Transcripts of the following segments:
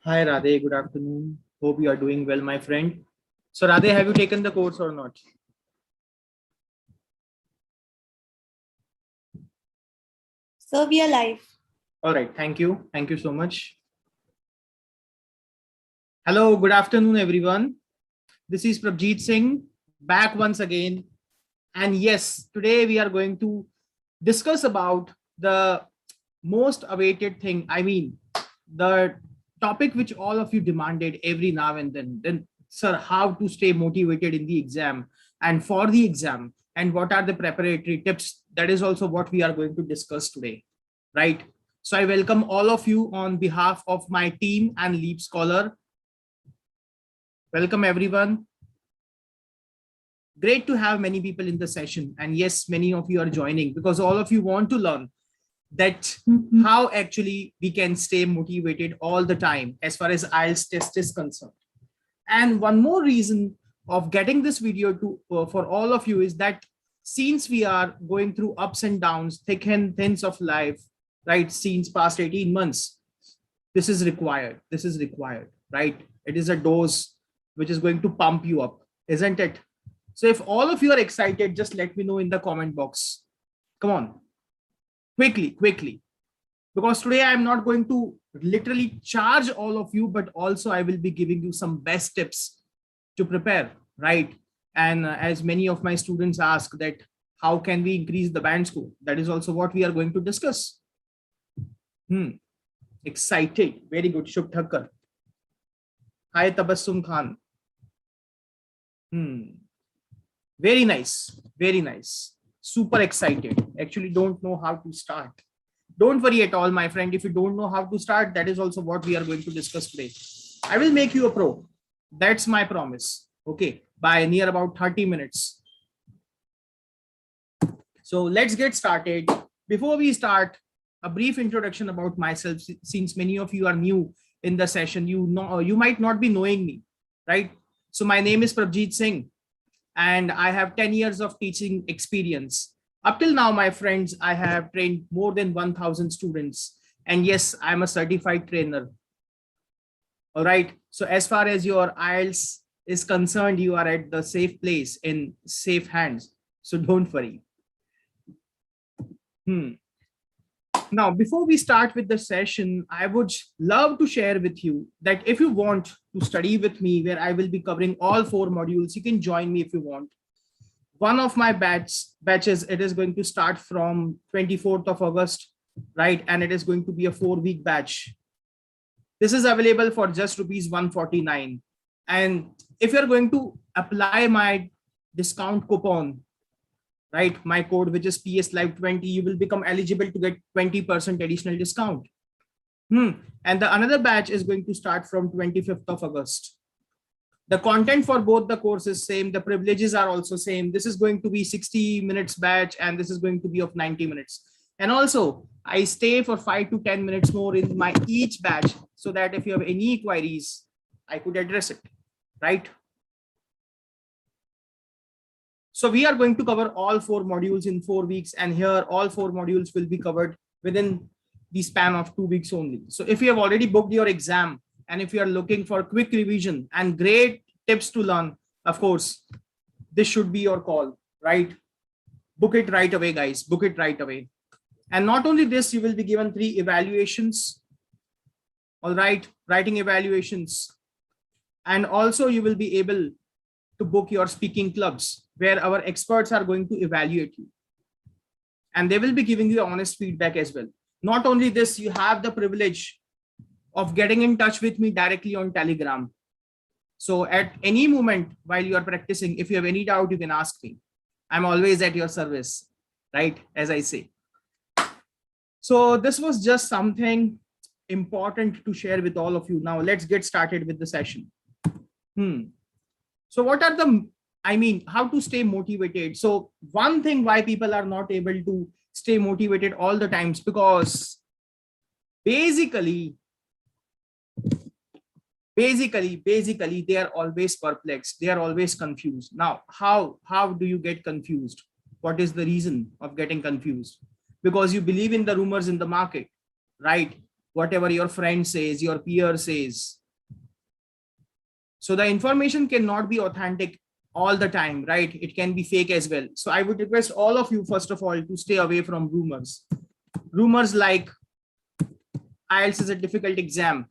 Hi Radhe, good afternoon. Hope you are doing well, my friend. So Radhe, have you taken the course or not? So we are live. All right, thank you. Thank you so much. Hello, good afternoon, everyone. This is Prabhjeetsingh back once again. And yes, today we are going to discuss about the most awaited thing. I mean, the topic which all of you demanded every now and then. Then, sir, how to stay motivated in the exam and for the exam, and what are the preparatory tips? That is also what we are going to discuss today, right? So I welcome all of you on behalf of my team and LeapScholar. Welcome everyone. Great to have many people in the session, and yes, many of you are joining because all of you want to learn that how actually we can stay motivated all the time as far as IELTS test is concerned. And one more reason of getting this video to for all of you is that since we are going through ups and downs, thick and thins of life, right? Since past 18 months, this is required. This is required, right? It is a dose which is going to pump you up, isn't it? So if all of you are excited, just let me know in the comment box. Come on, quickly, because today I'm not going to literally charge all of you, but also I will be giving you some best tips to prepare, right? And as many of my students ask that how can we increase the band score, that is also what we are going to discuss. Excited, very good. Shubh Thakkar. Hi Tabassum Khan. Very nice, very nice. Super excited. Actually don't know how to start. Don't worry at all, my friend. If you don't know how to start, that is also what we are going to discuss today. I will make you a pro. That's my promise. Okay, by near about 30 minutes. So let's get started. Before we start, a brief introduction about myself, since many of you are new in the session. You might not be knowing me, right? So my name is Prabhjeetsingh, and I have 10 years of teaching experience. Up till now, my friends, I have trained more than 1,000 students. And yes, I'm a certified trainer. All right. So as far as your IELTS is concerned, you are at the safe place in safe hands. So don't worry. Now, before we start with the session, I would love to share with you that if you want to study with me, where I will be covering all 4 modules, you can join me if you want. One of my batches, it is going to start from 24th of August, right? And it is going to be a 4-week batch. This is available for just rupees 149. And if you're going to apply my discount coupon, right, my code, which is PS Live 20, you will become eligible to get 20% additional discount. And the another batch is going to start from 25th of August. The content for both the courses same. The privileges are also same. This is going to be 60 minutes batch, and this is going to be of 90 minutes. And also I stay for 5 to 10 minutes more in my each batch, so that if you have any queries, I could address it, right? So we are going to cover all 4 modules in 4 weeks, and here all 4 modules will be covered within the span of 2 weeks only. So if you have already booked your exam, and if you are looking for quick revision and great tips to learn, of course, this should be your call, right? Book it right away, guys. Book it right away. And not only this, you will be given 3 evaluations. All right, writing evaluations. And also you will be able to book your speaking clubs, where our experts are going to evaluate you. And they will be giving you honest feedback as well. Not only this, you have the privilege of getting in touch with me directly on Telegram. So at any moment while you are practicing, if you have any doubt, you can ask me. I'm always at your service, right? As I say. So this was just something important to share with all of you. Now let's get started with the session. So what are the, how to stay motivated? So one thing why people are not able to stay motivated all the times, because basically they are always perplexed. They are always confused. Now, how do you get confused? What is the reason of getting confused? Because you believe in the rumors in the market, right? whatever your friend says, your peer says. So the information cannot be authentic all the time, right? It can be fake as well. So I would request all of you, first of all, to stay away from rumors. Rumors like IELTS is a difficult exam.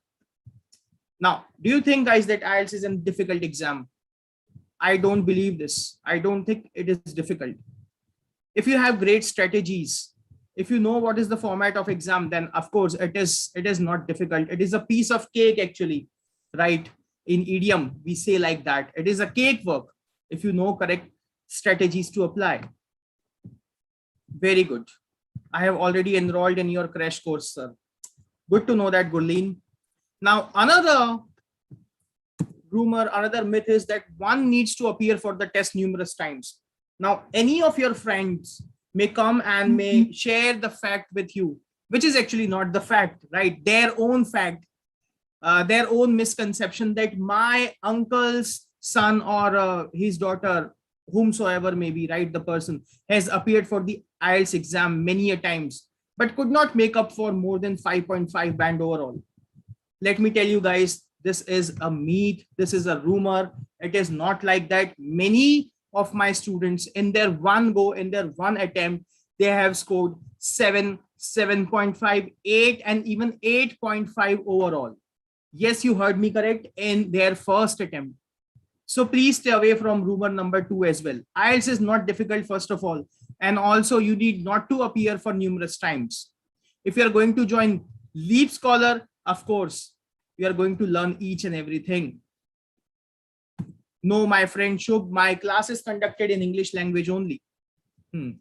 Now, do you think, guys, that IELTS is a difficult exam? I don't believe this. I don't think it is difficult. If you have great strategies, if you know what is the format of exam, then of course it is not difficult. It is a piece of cake, actually, right? In idiom, we say like that. It is a cake work if you know correct strategies to apply. Very good. I have already enrolled in your crash course, sir. Good to know that, Gurleen. Now, another rumor, another myth is that one needs to appear for the test numerous times. Now, any of your friends may come and may share the fact with you, which is actually not the fact, right? Their own fact, their own misconception that my uncle's son or his daughter, whomsoever may be, right, the person has appeared for the IELTS exam many a times, but could not make up for more than 5.5 band overall. Let me tell you guys, this is a myth. This is a rumor. It is not like that. Many of my students in their one go, in their one attempt, they have scored 7, 7.5, 8, and even 8.5 overall. Yes, you heard me correct, in their first attempt. So please stay away from rumor number 2 as well. IELTS is not difficult, first of all. And also you need not to appear for numerous times. If you are going to join LeapScholar, of course, we are going to learn each and everything. No, my friend Shubh, my class is conducted in English language only. And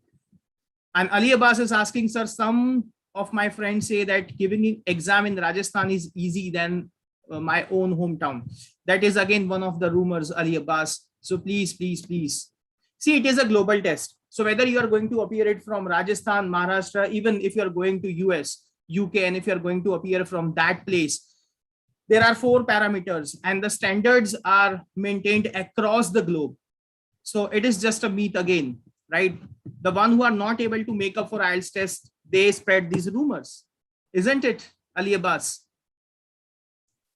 Ali Abbas is asking, sir, some of my friends say that giving exam in Rajasthan is easy than my own hometown. That is again one of the rumors, Ali Abbas. So please, please, please. See, it is a global test. So whether you are going to appear it from Rajasthan, Maharashtra, even if you are going to US, UK, and if you are going to appear from that place, there are 4 parameters and the standards are maintained across the globe. So it is just a myth again, right? The one who are not able to make up for IELTS test, they spread these rumors, isn't it, Ali Abbas?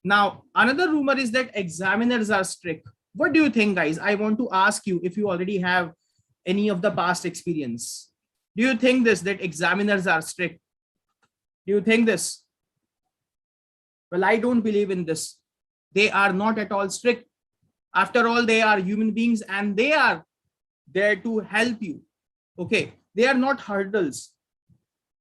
Now, another rumor is that examiners are strict. What do you think, guys? I want to ask you if you already have any of the past experience. Do you think this, that examiners are strict? Do you think this? Well, I don't believe in this. They are not at all strict. After all, they are human beings and they are there to help you. Okay, they are not hurdles.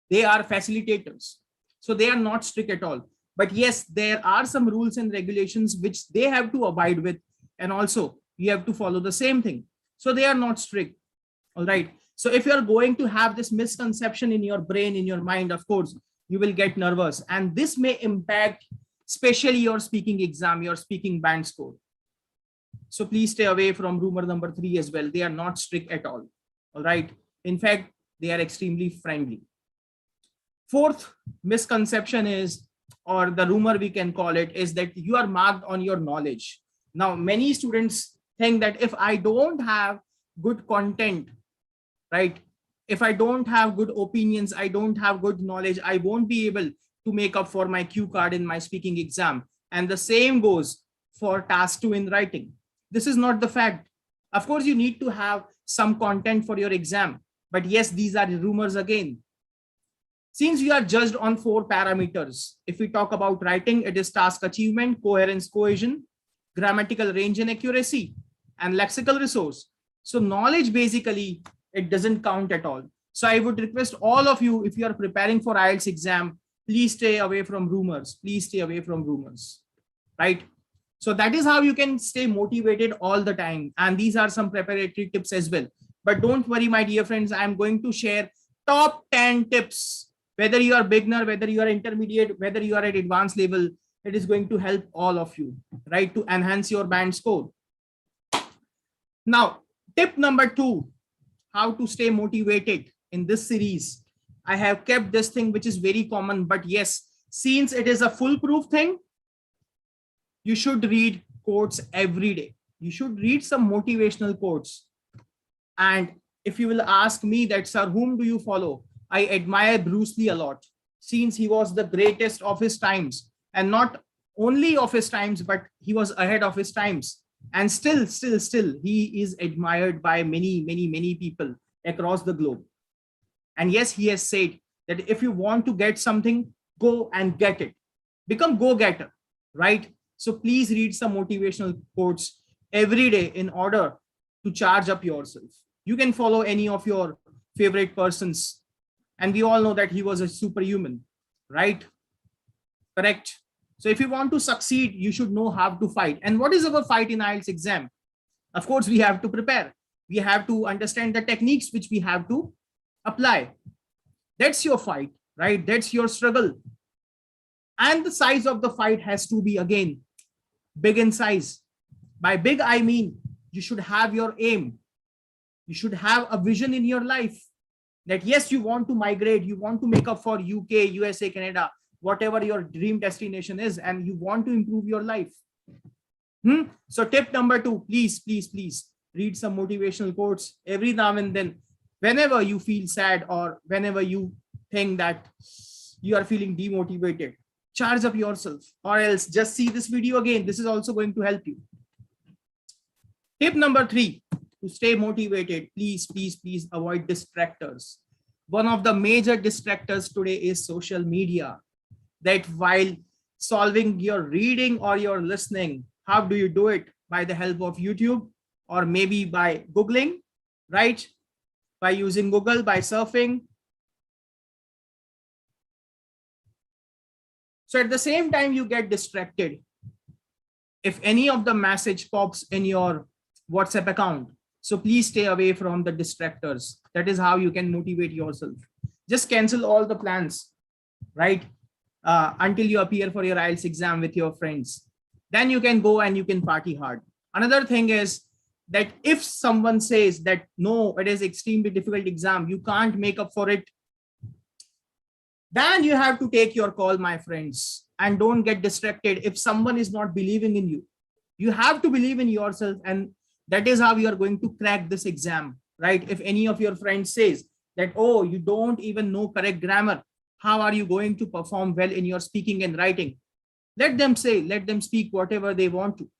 They are facilitators. So they are not strict at all. But yes, there are some rules and regulations which they have to abide with. And also you have to follow the same thing. So they are not strict. All right. So if you're going to have this misconception in your brain, in your mind, of course, you will get nervous. And this may impact especially your speaking exam, your speaking band score. So please stay away from rumor number 3 as well. They are not strict at all. All right. In fact, they are extremely friendly. 4th misconception is, or the rumor we can call it, is that you are marked on your knowledge. Now, many students think that if I don't have good content, right? If I don't have good opinions, I don't have good knowledge, I won't be able to make up for my cue card in my speaking exam. And the same goes for task 2 in writing. This is not the fact. Of course, you need to have some content for your exam. But yes, these are rumors again. Since we are judged on 4 parameters, if we talk about writing, it is task achievement, coherence, cohesion, grammatical range and accuracy, and lexical resource. So knowledge, basically, it doesn't count at all. So I would request all of you, if you are preparing for IELTS exam, please stay away from rumors. Please stay away from rumors, right? So that is how you can stay motivated all the time. And these are some preparatory tips as well. But don't worry, my dear friends, I'm going to share top 10 tips. Whether you are beginner, whether you are intermediate, whether you are at advanced level, it is going to help all of you, right, to enhance your band score. Now, tip number 2, how to stay motivated in this series. I have kept this thing which is very common, but yes, since it is a foolproof thing, you should read quotes every day. You should read some motivational quotes. And if you will ask me that, sir, whom do you follow? I admire Bruce Lee a lot. since he was the greatest of his times, and not only of his times, but he was ahead of his times. And still, he is admired by many people across the globe. And yes, he has said that if you want to get something, go and get it. Become go-getter, right? So please read some motivational quotes every day in order to charge up yourself. You can follow any of your favorite persons, and we all know that he was a superhuman, right? Correct. So if you want to succeed, you should know how to fight. And what is our fight in IELTS exam? Of course, we have to prepare. We have to understand the techniques which we have to apply. That's your fight, right? That's your struggle. And the size of the fight has to be, again, big in size. By big, I mean you should have your aim. You should have a vision in your life that yes, you want to migrate, you want to make up for UK, USA, Canada, whatever your dream destination is, and you want to improve your life. So tip number 2, please read some motivational quotes every now and then. Whenever you feel sad or whenever you think that you are feeling demotivated, charge up yourself, or else just see this video again. This is also going to help you. Tip number 3, to stay motivated, please avoid distractors. One of the major distractors today is social media. That while solving your reading or your listening, how do you do it? By the help of YouTube, or maybe by Googling, right? By using Google, by surfing. So at the same time, you get distracted. If any of the message pops in your WhatsApp account, so please stay away from the distractors. That is how you can motivate yourself. Just cancel all the plans, right? Until you appear for your IELTS exam with your friends. Then you can go and you can party hard. Another thing is that if someone says that, no, it is extremely difficult exam, you can't make up for it, then you have to take your call, my friends, and don't get distracted. If someone is not believing in you, you have to believe in yourself, and that is how you are going to crack this exam, right? If any of your friends says that, oh, you don't even know correct grammar, how are you going to perform well in your speaking and writing? Let them say, let them speak whatever they want to.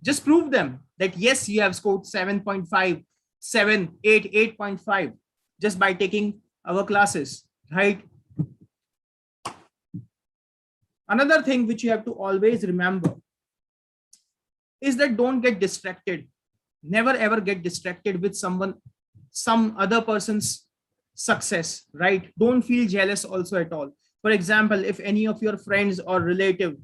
Just prove them that yes, you have scored 7.5, 7, 8, 8.5 just by taking our classes, right? Another thing which you have to always remember is that don't get distracted. Never ever get distracted with some other person's success, right? Don't feel jealous also at all. For example, if any of your friends or relative,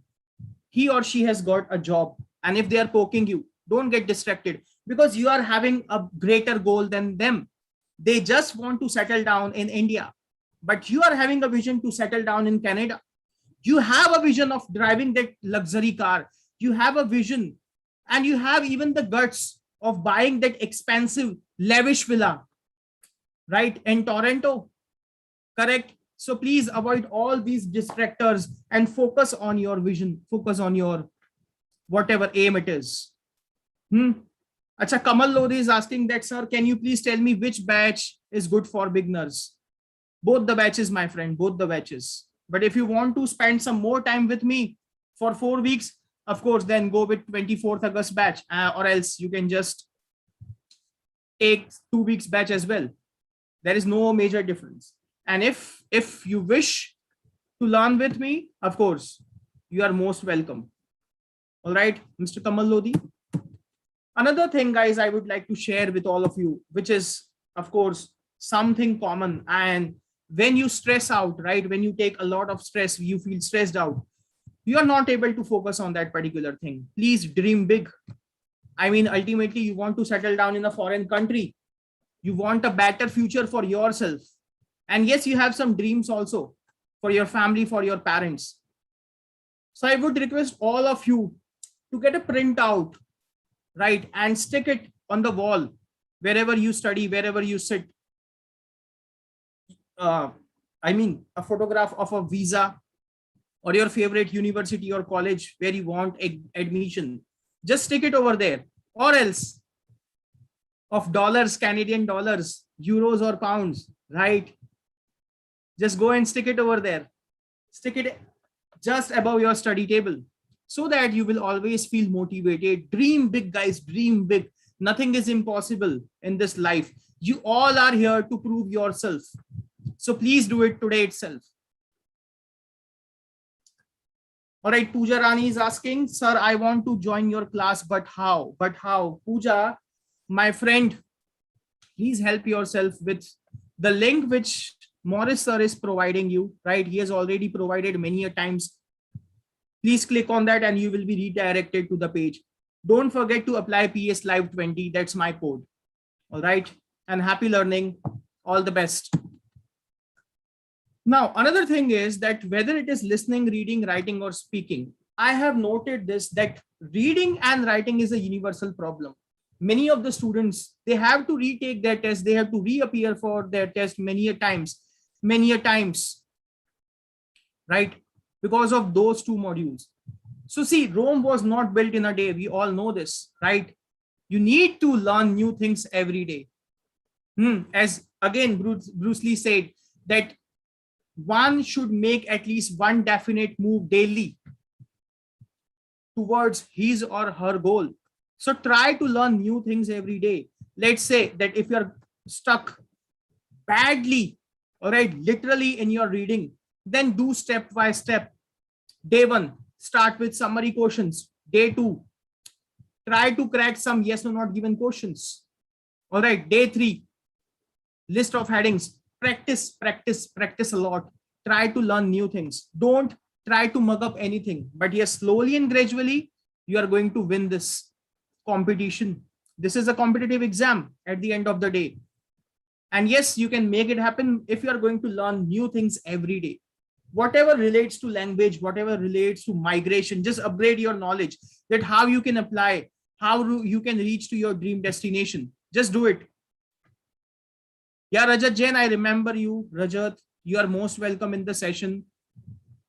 he or she has got a job, and if they are poking you, don't get distracted, because you are having a greater goal than them. They just want to settle down in India, but you are having a vision to settle down in Canada. You have a vision of driving that luxury car. You have a vision, and you have even the guts of buying that expensive, lavish villa, right, in Toronto. Correct. So please avoid all these distractors and focus on your vision, focus on your whatever aim it is. Acha, Kamal Lodi is asking that, sir, can you please tell me which batch is good for beginners? Both the batches, my friend, both the batches. But if you want to spend some more time with me for 4 weeks, of course, then go with 24th August batch, or else you can just take 2 weeks batch as well. There is no major difference. And if you wish to learn with me, of course, you are most welcome. All right, Mr. Kamal Lodi. Another thing, guys, I would like to share with all of you, which is, of course, something common. And when you stress out, right, when you take a lot of stress, you feel stressed out, you are not able to focus on that particular thing. Please dream big. I mean, ultimately, you want to settle down in a foreign country. You want a better future for yourself. And yes, you have some dreams also for your family, for your parents. So I would request all of you to get a printout, right, and stick it on the wall, wherever you study, wherever you sit. I mean, a photograph of a visa or your favorite university or college where you want admission. Just stick it over there, or else of dollars, Canadian dollars, euros or pounds, right? Just go and stick it over there. Stick it just above your study table so that you will always feel motivated. Dream big, guys, dream big. Nothing is impossible in this life. You all are here to prove yourself. So please do it today itself. All right, Pooja Rani is asking, sir, I want to join your class, but how? But how? Pooja, my friend, please help yourself with the link which Morris sir is providing you, right? He has already provided many a times. Please click on that and you will be redirected to the page. Don't forget to apply PS Live 20. That's my code. All right. And happy learning. All the best. Now, another thing is that whether it is listening, reading, writing, or speaking, I have noted this, that reading and writing is a universal problem. Many of the students, they have to retake their test. They have to reappear for their test many a times, right? Because of those two modules. So see, Rome was not built in a day. We all know this, right? You need to learn new things every day. As again, Bruce Lee said that one should make at least one definite move daily towards his or her goal. So try to learn new things every day. Let's say that if you're stuck badly, all right, literally in your reading, then do step by step. Day 1, start with summary questions. Day 2, try to crack some yes or not given questions. All right, day 3, list of headings. Practice a lot. Try to learn new things. Don't try to mug up anything, but yes, slowly and gradually, you are going to win this competition. This is a competitive exam at the end of the day. And yes, you can make it happen if you are going to learn new things every day. Whatever relates to language, whatever relates to migration, just upgrade your knowledge, that how you can apply, how you can reach to your dream destination. Just do it. Yeah, Rajat Jain, I remember you. Rajat, you are most welcome in the session.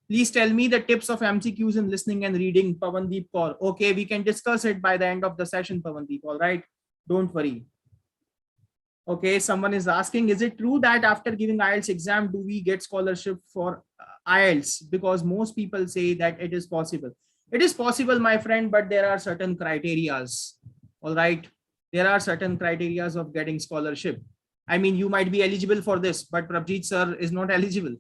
Please tell me the tips of MCQs in listening and reading, Pavandeep Kaur. Okay, we can discuss it by the end of the session, Pavandeep. All right, don't worry. Okay, someone is asking, is it true that after giving IELTS exam, do we get scholarship for IELTS? Because most people say that it is possible. It is possible, my friend, but there are certain criterias. All right, there are certain criterias of getting scholarship. I mean, you might be eligible for this, but Prabhjeet sir is not eligible.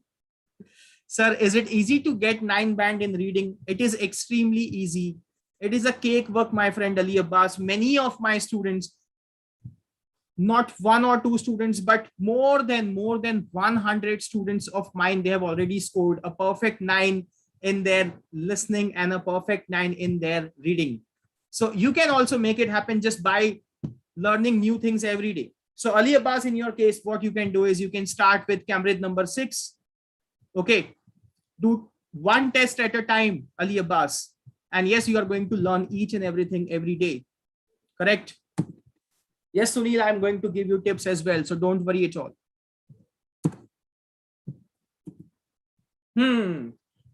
Sir, is it easy to get 9 band in reading? It is extremely easy. It is a cakewalk, my friend Ali Abbas. Many of my students, not 1 or 2 students, but more than 100 students of mine, they have already scored a perfect 9 in their listening and a perfect 9 in their reading. So you can also make it happen just by learning new things every day. So Ali Abbas, in your case, what you can do is you can start with Cambridge number 6. Okay, do one test at a time, Ali Abbas. And yes, you are going to learn each and everything every day. Correct? Yes, Sunil, I'm going to give you tips as well. So don't worry at all.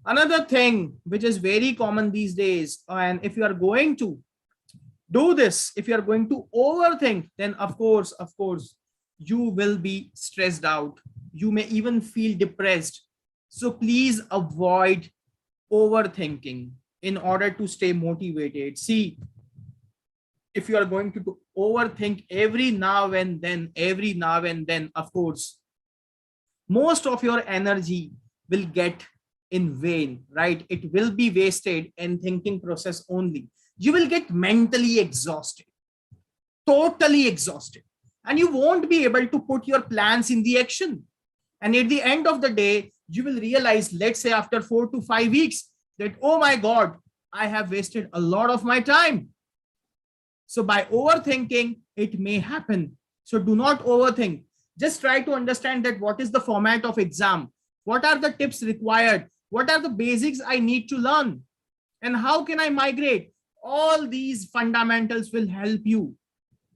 Another thing which is very common these days, and if you are going to do this, if you are going to overthink, then of course, you will be stressed out. You may even feel depressed. So please avoid overthinking in order to stay motivated. See, if you are going to overthink every now and then, of course, most of your energy will get in vain, right? It will be wasted in thinking process only. You will get mentally exhausted, totally exhausted, and you won't be able to put your plans in the action. And at the end of the day, you will realize, let's say after 4 to 5 weeks, that, oh my God, I have wasted a lot of my time. So by overthinking, it may happen. So do not overthink. Just try to understand that what is the format of exam? What are the tips required? What are the basics I need to learn? And how can I migrate? All these fundamentals will help you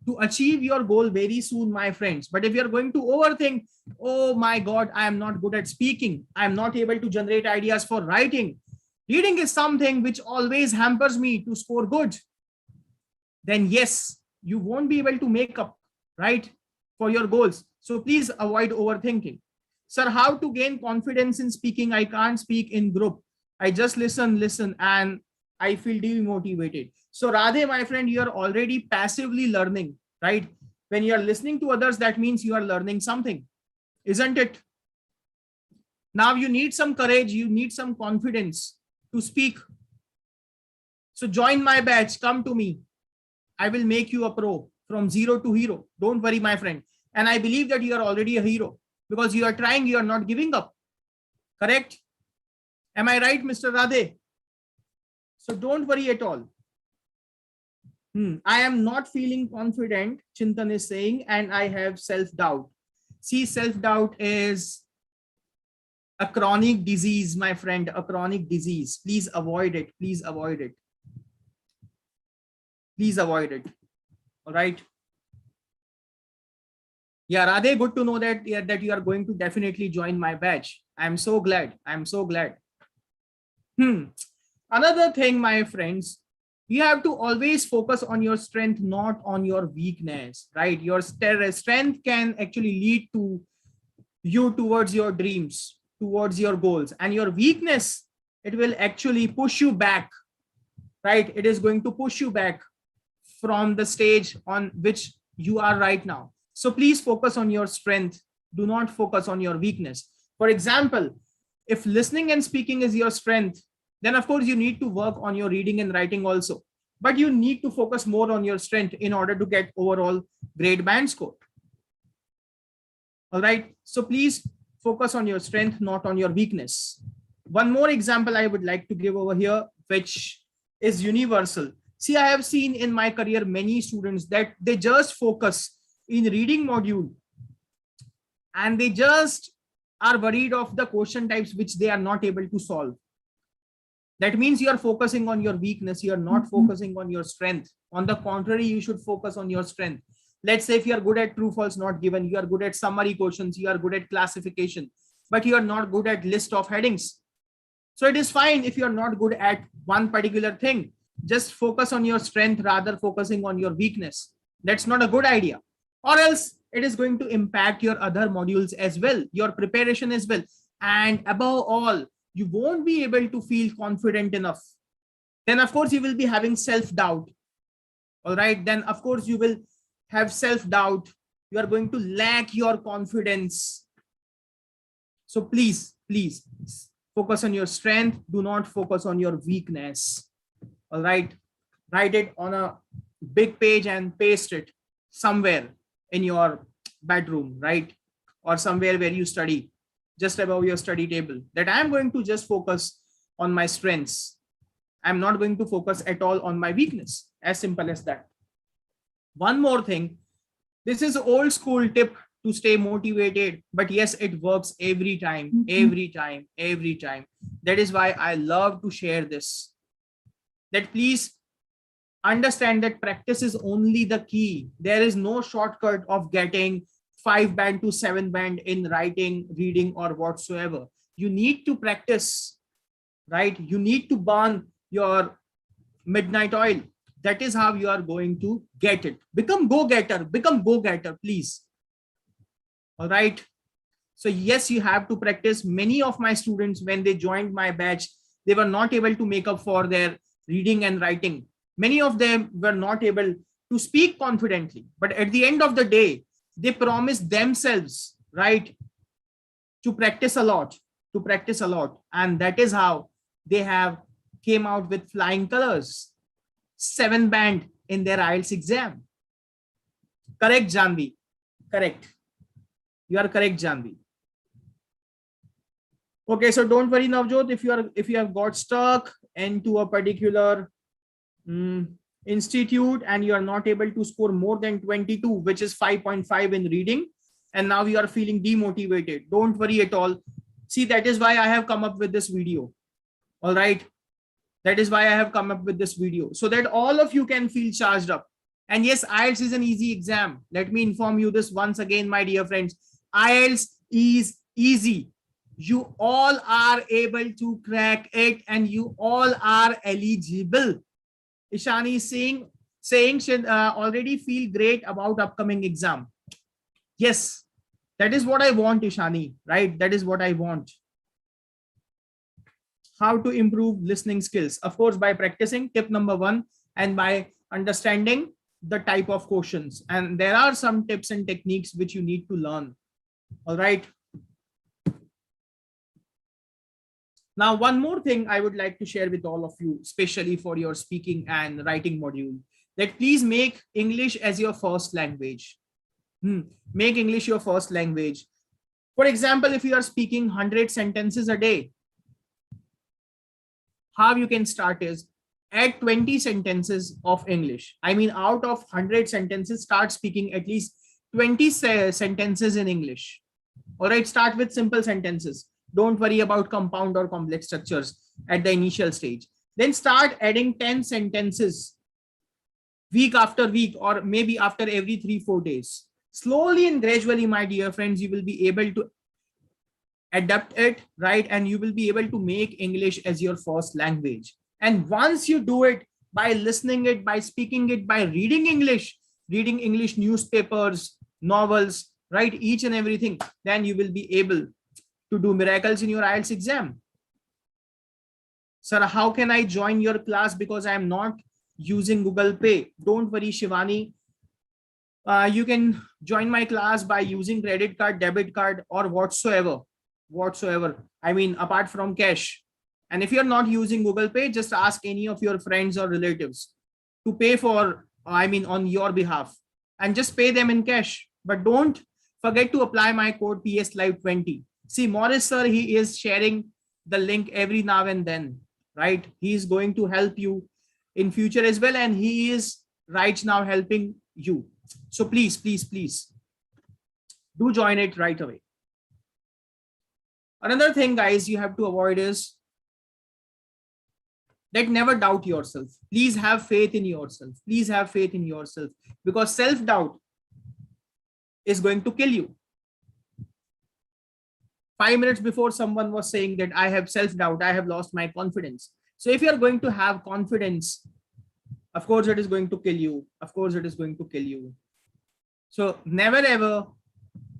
to achieve your goal very soon, my friends. But if you're going to overthink, oh my God, I am not good at speaking. I am not able to generate ideas for writing. Reading is something which always hampers me to score good. Then yes, you won't be able to make up, right, for your goals. So please avoid overthinking. Sir, how to gain confidence in speaking? I can't speak in group. I just listen, and I feel demotivated. So Radhe, my friend, you are already passively learning, right? When you are listening to others, that means you are learning something, isn't it? Now you need some courage, you need some confidence to speak. So join my batch, come to me. I will make you a pro from zero to hero. Don't worry, my friend. And I believe that you are already a hero because you are trying, you are not giving up. Correct? Am I right, Mr. Radhe? So don't worry at all. I am not feeling confident, Chintan is saying, and I have self-doubt. See, self-doubt is a chronic disease, my friend, a chronic disease. Please avoid it. Please avoid it. Please avoid it. All right. Yeah, Radhe, good to know that, yeah, that you are going to definitely join my batch. I'm so glad. I'm so glad. Another thing, my friends, you have to always focus on your strength, not on your weakness, right? Your strength can actually lead to you towards your dreams, towards your goals, and your weakness, it will actually push you back, right? It is going to push you back from the stage on which you are right now. So please focus on your strength. Do not focus on your weakness. For example, if listening and speaking is your strength, then of course you need to work on your reading and writing also. But you need to focus more on your strength in order to get overall grade band score. All right. So please focus on your strength, not on your weakness. One more example I would like to give over here, which is universal. See, I have seen in my career many students that they just focus in reading module and they just are worried of the question types which they are not able to solve. That means you are focusing on your weakness. You are not focusing on your strength. On the contrary, you should focus on your strength. Let's say if you are good at true, false, not given, you are good at summary questions, you are good at classification, but you are not good at list of headings. So it is fine if you are not good at one particular thing. Just focus on your strength rather focusing on your weakness. That's not a good idea. Or else it is going to impact your other modules as well, your preparation as well. And above all, you won't be able to feel confident enough. Then of course you will be having self-doubt. All right. Then of course you will have self-doubt. You are going to lack your confidence. So please focus on your strength. Do not focus on your weakness. All right. Write it on a big page and paste it somewhere in your bedroom, right? Or somewhere where you study, just above your study table, that I'm going to just focus on my strengths. I'm not going to focus at all on my weakness. As simple as that. One more thing. This is old school tip to stay motivated, but yes, it works every time. That is why I love to share this. That please understand that practice is only the key. There is no shortcut of getting 5 band to 7 band in writing, reading, or whatsoever. You need to practice, right? You need to burn your midnight oil. That is how you are going to get it. Become go-getter, please. All right. So yes, you have to practice. Many of my students, when they joined my batch, they were not able to make up for their reading and writing. Many of them were not able to speak confidently. But at the end of the day, they promised themselves, right, to practice a lot. And that is how they have came out with flying colors. 7 band in their IELTS exam. Correct, Janvi? Correct. You are correct, Janvi. Okay, so don't worry, Navjot, if you have got stuck into a particular institute and you are not able to score more than 22, which is 5.5 in reading, and now you are feeling demotivated, don't worry at all. See, that is why I have come up with this video. All right. That is why I have come up with this video, so that all of you can feel charged up. And yes, IELTS is an easy exam. Let me inform you this once again, my dear friends. IELTS is easy. You all are able to crack it and you all are eligible. Ishani is saying should already feel great about upcoming exam. Yes, That is what I want, Ishani, right? That is what I want. How to improve listening skills? Of course, by practicing, tip number 1, and by understanding the type of questions. And there are some tips and techniques which you need to learn. All right. Now, one more thing I would like to share with all of you, especially for your speaking and writing module, that please make English as your first language. Make English your first language. For example, if you are speaking 100 sentences a day, how you can start is add 20 sentences of English. I mean, out of 100 sentences, start speaking at least 20 sentences in English. All right, start with simple sentences. Don't worry about compound or complex structures at the initial stage. Then start adding 10 sentences week after week, or maybe after every 3-4 days. Slowly and gradually, my dear friends, you will be able to adapt it, right? And you will be able to make English as your first language. And once you do it by listening it, by speaking it, by reading English newspapers, novels, right? Each and everything, then you will be able to do miracles in your IELTS exam. Sir, how can I join your class because I am not using Google Pay? Don't worry, Shivani. You can join my class by using credit card, debit card, or whatsoever. I mean, apart from cash. And if you're not using Google Pay, just ask any of your friends or relatives to pay for, I mean, on your behalf, and just pay them in cash. But don't forget to apply my code PS Live 20. See, Morris sir, he is sharing the link every now and then, right? He is going to help you in future as well. And he is right now helping you. So please, please, please do join it right away. Another thing, guys, you have to avoid is that never doubt yourself. Please have faith in yourself. Please have faith in yourself, because self-doubt is going to kill you. 5 minutes before, someone was saying that I have self-doubt, I have lost my confidence. So if you are going to have confidence, of course it is going to kill you. Of course it is going to kill you. So never ever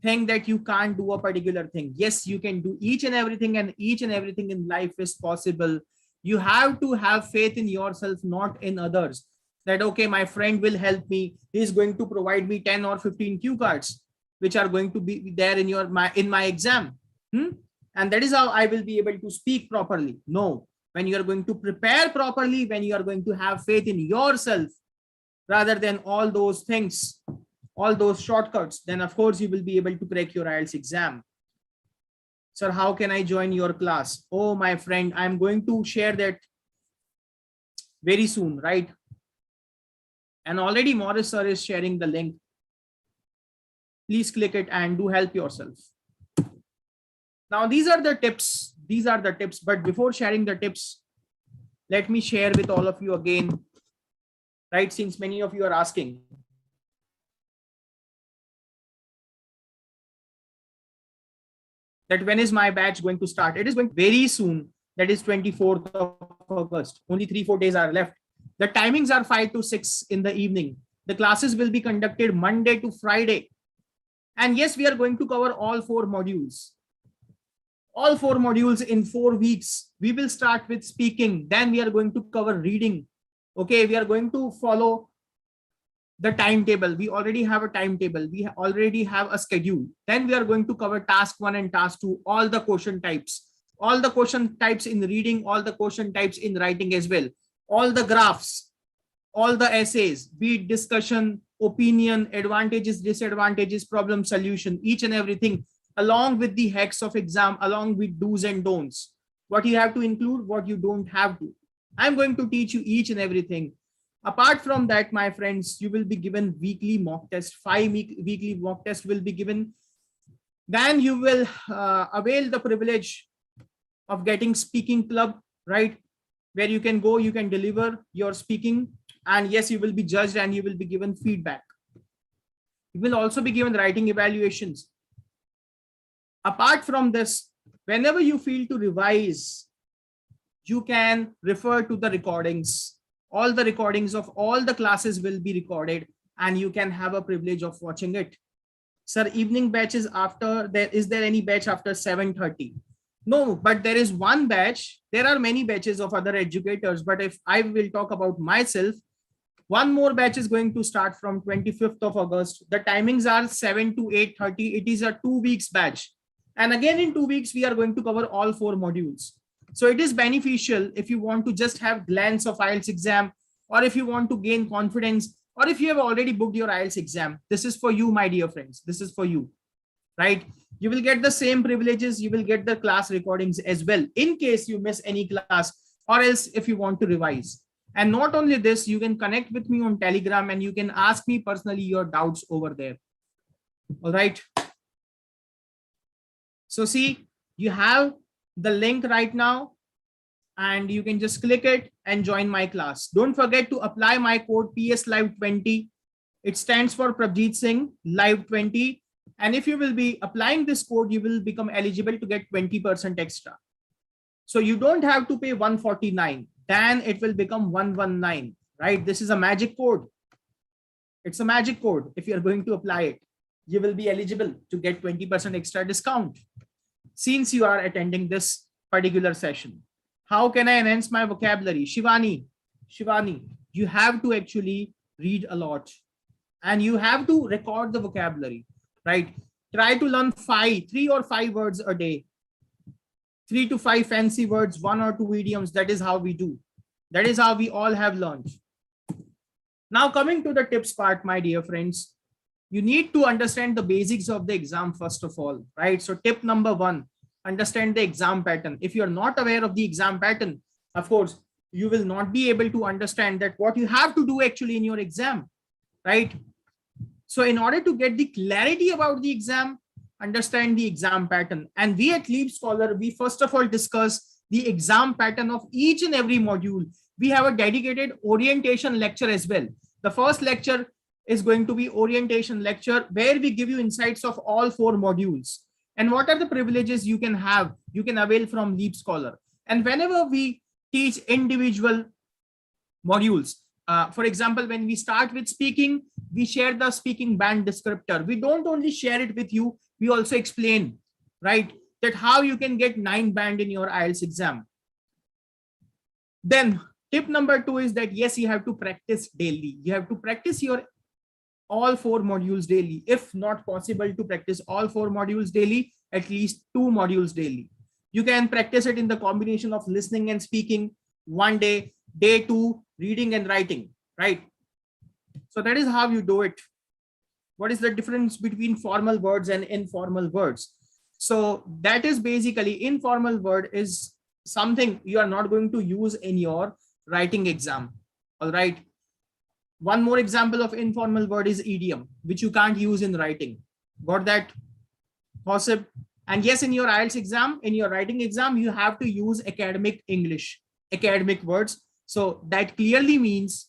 think that you can't do a particular thing. Yes, you can do each and everything, and each and everything in life is possible. You have to have faith in yourself, not in others. That, okay, my friend will help me. He is going to provide me 10 or 15 cue cards, which are going to be there in my exam. And that is how I will be able to speak properly. No, when you are going to prepare properly, when you are going to have faith in yourself, rather than all those things, all those shortcuts, then of course you will be able to crack your IELTS exam. Sir, how can I join your class? Oh, my friend, I'm going to share that very soon, right? And already Morris sir is sharing the link. Please click it and do help yourself. Now, these are the tips. These are the tips. But before sharing the tips, let me share with all of you again, right? Since many of you are asking. That when is my batch going to start? It is going very soon. That is 24th of August. Only 3-4 days are left. The timings are 5 to 6 in the evening. The classes will be conducted Monday to Friday. And yes, we are going to cover all 4 modules. All 4 modules in 4 weeks. We will start with speaking. Then we are going to cover reading. Okay, we are going to follow the timetable. We already have a timetable. We already have a schedule. Then we are going to cover task 1 and task 2, all the question types. All the question types in reading, all the question types in writing as well. All the graphs, all the essays, be it discussion, opinion, advantages, disadvantages, problem solution, each and everything, along with the hacks of exam, along with do's and don'ts. What you have to include, what you don't have to. I'm going to teach you each and everything. Apart from that, my friends, you will be given weekly mock test. 5 weekly mock tests will be given. Then you will avail the privilege of getting speaking club, right? Where you can go, you can deliver your speaking. And yes, you will be judged and you will be given feedback. You will also be given writing evaluations. Apart from this, whenever you feel to revise, you can refer to the recordings. All the recordings of all the classes will be recorded and you can have a privilege of watching it. Sir, evening batch is after there. Is there any batch after 7:30? No, but there is one batch. There are many batches of other educators, but if I will talk about myself, one more batch is going to start from 25th of August. The timings are 7 to 8:30. It is a 2 weeks batch. And again, in 2 weeks, we are going to cover all 4 modules. So it is beneficial if you want to just have glance of IELTS exam, or if you want to gain confidence, or if you have already booked your IELTS exam. This is for you, my dear friends. This is for you, right? You will get the same privileges. You will get the class recordings as well in case you miss any class, or else if you want to revise. And not only this, you can connect with me on Telegram and you can ask me personally your doubts over there. All right. So see, you have the link right now and you can just click it and join my class. Don't forget to apply my code PS Live 20. It stands for Prabhjeetsingh Live 20. And if you will be applying this code, you will become eligible to get 20% extra. So you don't have to pay 149. Then it will become 119, right? This is a magic code. It's a magic code. If you're going to apply it, you will be eligible to get 20% extra discount since you are attending this particular session. How can I enhance my vocabulary? Shivani, you have to actually read a lot and you have to record the vocabulary, right? Try to learn 3 or 5 words a day. 3 to 5 fancy words, 1 or 2 idioms. That is how we do. That is how we all have learned. Now coming to the tips part, my dear friends, you need to understand the basics of the exam first of all, right? So tip number 1, understand the exam pattern. If you're not aware of the exam pattern, of course, you will not be able to understand that what you have to do actually in your exam, right? So in order to get the clarity about the exam, understand the exam pattern. And we at LeapScholar, we first of all discuss the exam pattern of each and every module. We have a dedicated orientation lecture as well. The first lecture is going to be orientation lecture where we give you insights of all 4 modules and what are the privileges you can have, you can avail from LeapScholar. And whenever we teach individual modules, for example, when we start with speaking, we share the speaking band descriptor. We don't only share it with you, we also explain, right, that how you can get 9 band in your IELTS exam. Then tip number 2 is that yes, you have to practice daily. You have to practice your all 4 modules daily. If not possible to practice all 4 modules daily, at least 2 modules daily. You can practice it in the combination of listening and speaking one day, day 2, reading and writing, right? So that is how you do it. What is the difference between formal words and informal words? So that is basically, informal word is something you are not going to use in your writing exam. All right. One more example of informal word is idiom, which you can't use in writing. Got that? Possible. And yes, in your IELTS exam, in your writing exam, you have to use academic English, academic words. So that clearly means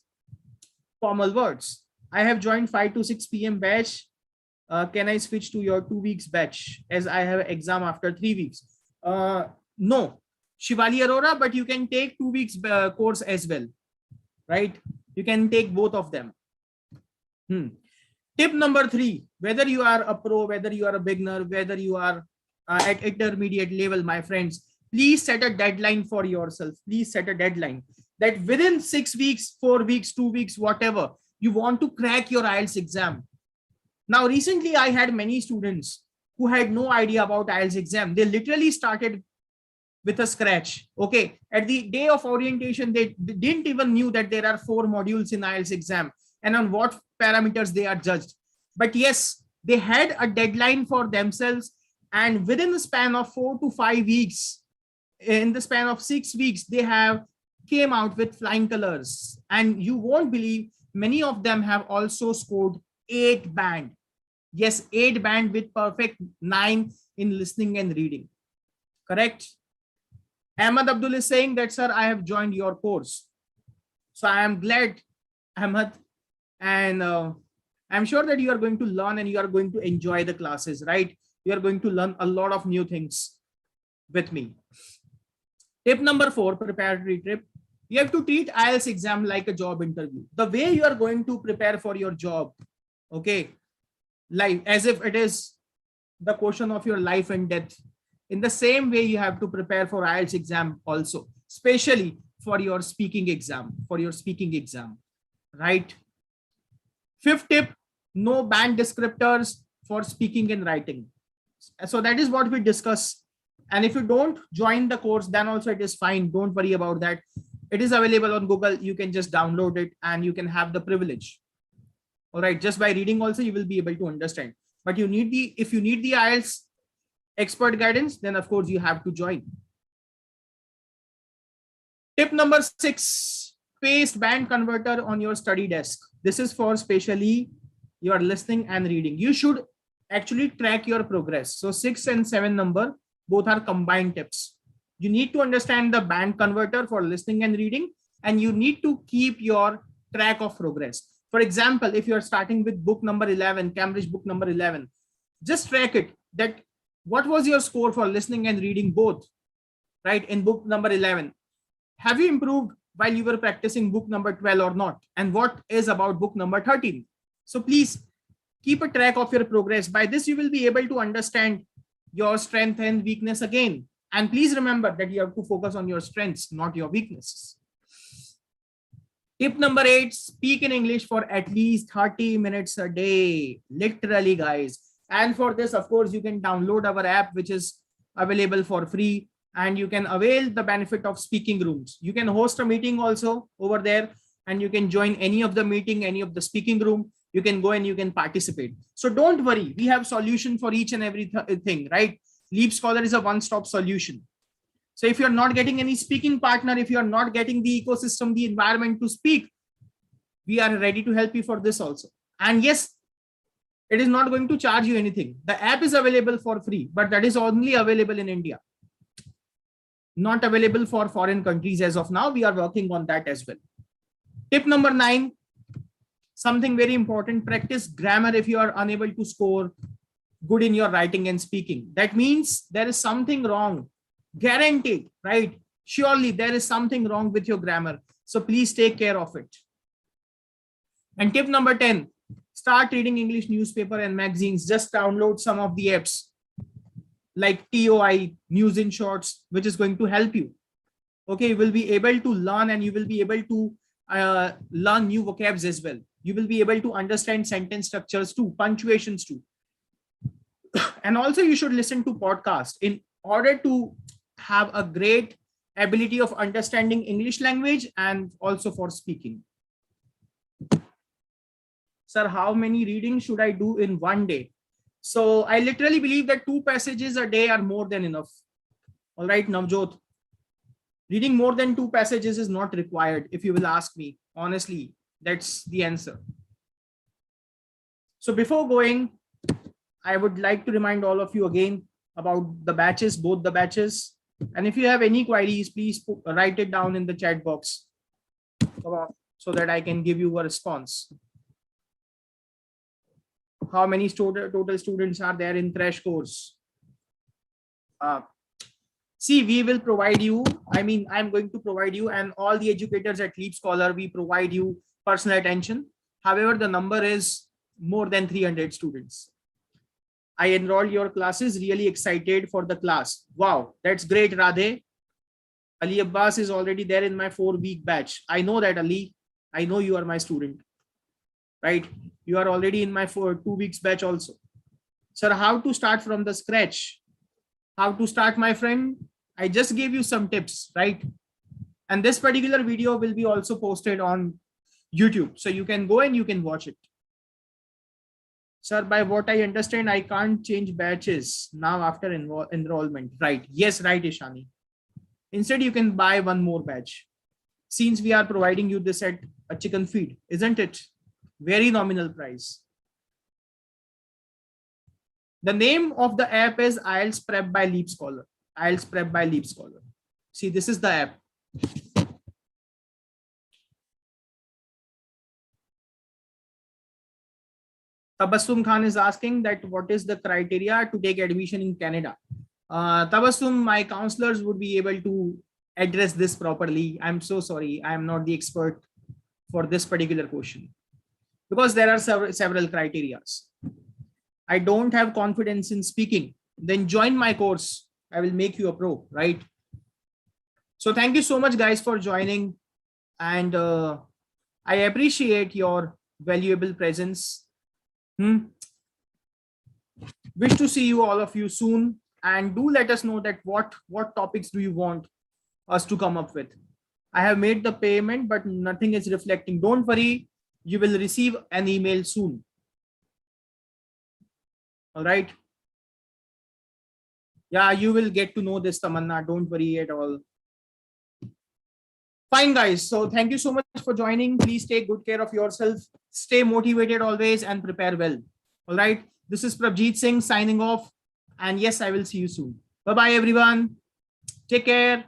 formal words. I have joined 5 to 6 p.m. batch. Can I switch to your 2 weeks batch as I have an exam after 3 weeks? No, Shivali Arora, but you can take 2 weeks course as well, right? You can take both of them. Tip number 3, whether you are a pro, whether you are a beginner, whether you are at intermediate level, my friends, please set a deadline for yourself. Please set a deadline that within 6 weeks, 4 weeks, 2 weeks, whatever, you want to crack your IELTS exam. Now, recently, I had many students who had no idea about IELTS exam. They literally started with a scratch. Okay. At the day of orientation, they didn't even knew that there are 4 modules in IELTS exam and on what parameters they are judged. But yes, they had a deadline for themselves. And within the span of 4 to 5 weeks, in the span of 6 weeks, they have came out with flying colors. And you won't believe, many of them have also scored 8 band. Yes, 8 band with perfect 9 in listening and reading. Correct? Ahmad Abdul is saying that, sir, I have joined your course. So I am glad, Ahmad. And I'm sure that you are going to learn and you are going to enjoy the classes, right? You are going to learn a lot of new things with me. Tip number 4, preparatory trip. You have to treat IELTS exam like a job interview. The way you are going to prepare for your job, okay? life, as if it is the question of your life and death. In the same way, you have to prepare for IELTS exam also, especially for your speaking exam, right? Fifth tip, no banned descriptors for speaking and writing. So that is what we discuss. And if you don't join the course, then also it is fine. Don't worry about that. It is available on Google. You can just download it and you can have the privilege. All right. Just by reading also, you will be able to understand. But if you need the IELTS expert guidance, then of course you have to join. Tip number 6, paste band converter on your study desk. This is for especially your listening and reading. You should actually track your progress. So 6 and 7 number, both are combined tips. You need to understand the band converter for listening and reading, and you need to keep your track of progress. For example, if you're starting with book number 11, Cambridge book number 11, just track it, that what was your score for listening and reading both, right? In book number 11, have you improved while you were practicing book number 12 or not? And what is about book number 13? So please keep a track of your progress. By this, you will be able to understand your strength and weakness again. And please remember that you have to focus on your strengths, not your weaknesses. Tip number 8, speak in English for at least 30 minutes a day. Literally, guys. And for this, of course, you can download our app, which is available for free. And you can avail the benefit of speaking rooms. You can host a meeting also over there, and you can join any of the meeting, any of the speaking room. You can go and you can participate. So don't worry, we have solution for each and every thing, right? LeapScholar is a one-stop solution. So if you're not getting any speaking partner, if you're not getting the ecosystem, the environment to speak, we are ready to help you for this also. And yes, it is not going to charge you anything. The app is available for free, but that is only available in India. Not available for foreign countries as of now. We are working on that as well. Tip number 9, something very important, practice grammar if you are unable to score good in your writing and speaking. That means there is something wrong. Guaranteed, right? Surely there is something wrong with your grammar. So please take care of it. And tip number 10, start reading English newspaper and magazines. Just download some of the apps like TOI, News in Shorts, which is going to help you. Okay, you will be able to learn, and you will be able to learn new vocabs as well. You will be able to understand sentence structures too, punctuations too. And also you should listen to podcasts in order to have a great ability of understanding English language and also for speaking. Sir, how many readings should I do in one day? So I literally believe that 2 passages a day are more than enough. All right, Navjot. Reading more than 2 passages is not required. If you will ask me, honestly, that's the answer. So before going, I would like to remind all of you again about the batches, both the batches. And if you have any queries, please write it down in the chat box so that I can give you a response. How many total students are there in crash course? See, we will provide you, I'm going to provide you, and all the educators at LeapScholar, we provide you personal attention. However, the number is more than 300 students. I enrolled your classes, really excited for the class. Wow, that's great, Radhe. Ali Abbas is already there in my 4-week batch. I know that, Ali. I know you are my student, right? You are already in my 2 weeks batch also. Sir, how to start from the scratch? How to start, my friend? I just gave you some tips, right? And this particular video will be also posted on YouTube. So you can go and you can watch it. Sir, by what I understand, I can't change batches now after enrollment. Right. Yes, right, Ishani. Instead, you can buy one more batch. Since we are providing you this at a chicken feed, isn't it? Very nominal price. The name of the app is IELTS Prep by LeapScholar. IELTS Prep by LeapScholar. See, this is the app. Tabassum Khan is asking that what is the criteria to take admission in Canada? Tabassum, my counselors would be able to address this properly. I'm so sorry. I'm not the expert for this particular question because there are several criteria. I don't have confidence in speaking, then join my course. I will make you a pro, right? So thank you so much, guys, for joining. And I appreciate your valuable presence. Wish to see you, all of you, soon. And do let us know that what topics do you want us to come up with. I have made the payment, but nothing is reflecting. Don't worry, you will receive an email soon. All right. Yeah, you will get to know this, Tamanna. Don't worry at all. Fine, guys. So thank you so much for joining. Please take good care of yourself. Stay motivated always and prepare well. All right. This is Prabhjeetsingh signing off. And yes, I will see you soon. Bye-bye, everyone. Take care.